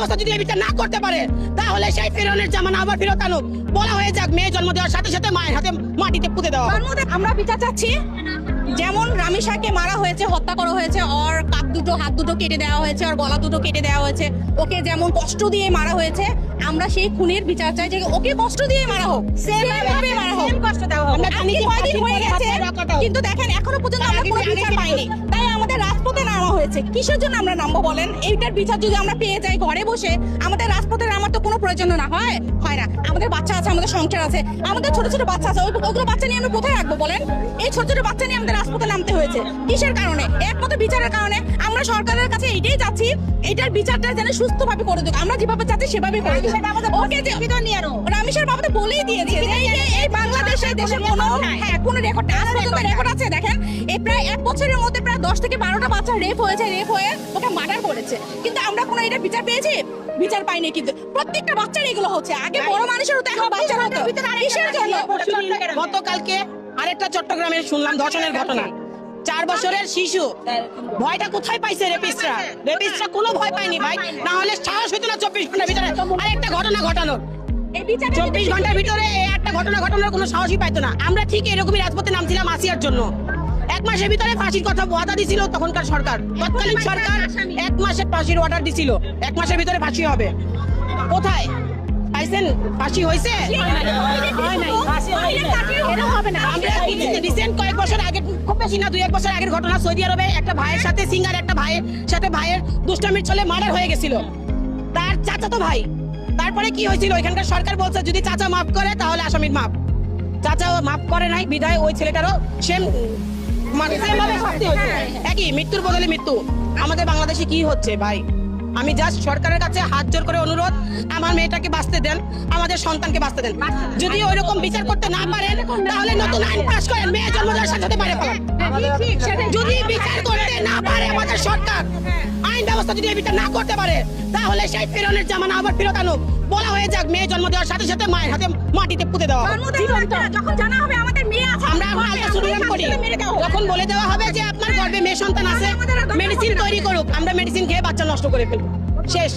ব্যবস্থা যদি বিচার না করতে পারে তাহলে সেই ফেরাউনের জামানা আবার ফেরত আনুক। বলা হয়ে যাক মেয়ে জন্ম দেওয়ার সাথে সাথে মায়ের হাতে মাটিতে পুঁতে দেওয়া। আমরা বিচার চাচ্ছি, যেমন রামিসাকে মারা হয়েছে, হত্যা করা হয়েছে, ওর হাত দুটো কেটে দেওয়া হয়েছে, ওর গলা দুটো কেটে দেওয়া হয়েছে, ওকে যেমন কষ্ট দিয়ে মারা হয়েছে, আমরা সেই খুনের বিচার চাই যে ওকে কষ্ট দিয়ে মারা হোক, সেম ভাবে মারা হোক, কষ্ট দেওয়া হোক। কয়দিন হয়ে গেছে কিন্তু দেখেন এখনো পর্যন্ত আমরা কোনো বিচার পাইনি। তাই আমাদের রাজপথে নামা হয়েছে। কিসের জন্য আমরা নামবো বলেন? এইটার বিচার যদি আমরা পেয়ে যাই ঘরে বসে, আমাদের রাজপথে নামার তো কোনো প্রয়োজন না হয় না। আমাদের বাচ্চা আছে, আমাদের সংসার আছে, আমাদের ছোট ছোট বাচ্চা আছে, ওগুলো বাচ্চা নিয়ে আমরা কোথায় রাখবো বলেন? এই ছোট ছোট বাচ্চা নিয়ে আমাদের রাজপথে নামতে হয়েছে কিসের কারণে? একমাত্র বিচারের কারণে। আমরা সরকারের কাছে এইটাই চাচ্ছি, এটার বিচারটা যেন সুস্থভাবে করে দেয়। আমরা যেভাবে চাচ্ছি সেভাবেই করে দেয়। ওকে যে রামিসার বাবা তো বলেই দিয়েছে এই বাংলাদেশে দেশের কোনো রেকর্ড আছে। দেখেন এই প্রায় 1 বছরের মধ্যে প্রায় 10 থেকে 12টা বাচ্চা রেপ হয়ে ওকে মার্ডার করেছে, কিন্তু আমরা কোনো এটা বিচার পেয়েছি? বিচার পাইনি। কিন্তু প্রত্যেকটা বাচ্চার এগুলো হচ্ছে। আগে বড় মানুষের হতো, এখন বাচ্চার হতো। কিসের জন্য? গতকালকে আরেকটা চট্টগ্রামে শুনলাম ধর্ষণের ঘটনা। 4 বছরের শিশু, ভয়টা কোথায় পাইছে রেপিস্টরা? কোনো ভয় পায়নি ভাই, না হলে সাহস হইতো না 24 ঘন্টার ভিতরে আরেকটা ঘটনা ঘটানোর। 24 ঘন্টার ভিতরে একটা ঘটনা ঘটানোর কোনো সাহসই পাইতো না। আমরা ঠিক এরকমই রাজপথে নামছিলাম আসিয়ার জন্য। 1 মাসের ভিতরে ফাঁসির কথা ওয়াদা দিছিল তখনকার সরকার, তৎকালীন সরকার 1 মাসের ফাঁসির অর্ডার দিছিল, 1 মাসের ভিতরে ফাঁসি হবে। কোথায় পাইছেন? ফাঁসি হয়েছে? রিসেন্ট কয়েক বছর আগে, খুব বেশি না 2-1 বছর আগের ঘটনা, সৌদি আরবে একটা ভাইয়ের সাথে সিঙ্গার একটা ভাইয়ের সাথে ভাইয়ের দুষ্টামির ছলে মার্ডার হয়ে গেছিল, তার চাচাতো ভাই। তারপরে কি হয়েছিল? ওইখানকার সরকার বলছে যদি চাচা মাফ করে তাহলে আসামির মাফ। চাচা মাফ করে নাই, বিদায় ওই ছেলেটারও সেম একই মৃত্যুর বদলে মৃত্যু। আমাদের বাংলাদেশে কি হচ্ছে ভাই? আমি জাস্ট সরকারের কাছে হাত জোর করে অনুরোধ, আমার মেয়েটাকে বাঁচতে দেন, আমাদের সন্তানকে বাঁচতে দেন। যদি ওইরকম বিচার করতে না পারেন তাহলে নতুন আইন পাস করেন, মেয়ে জন্ম দেওয়ার সাথে সাথে মারে ফেলেন। যদি বিচার করতে না পারে আমাদের সরকার, আইন ব্যবস্থা যদি বিচার না করতে পারে তাহলে সেই ফেরাউনের জামানা আবার ফেরত আনুক। বলা হয়ে যাক মেয়ে জন্ম দেওয়ার সাথে সাথে মায়ের হাতে মাটিতে পুঁতে দেওয়া। যখন জানা হবে আমাদের মেয়ে আছে, আমরা আলট্রাসাউন্ড করি, যখন বলে দেওয়া হবে যে আপনার গর্ভে মেয়ে সন্তান আছে, মেডিসিন তৈরি করুক, আমরা মেডিসিন খেয়ে বাচ্চা নষ্ট করে ফেলবো, শেষ।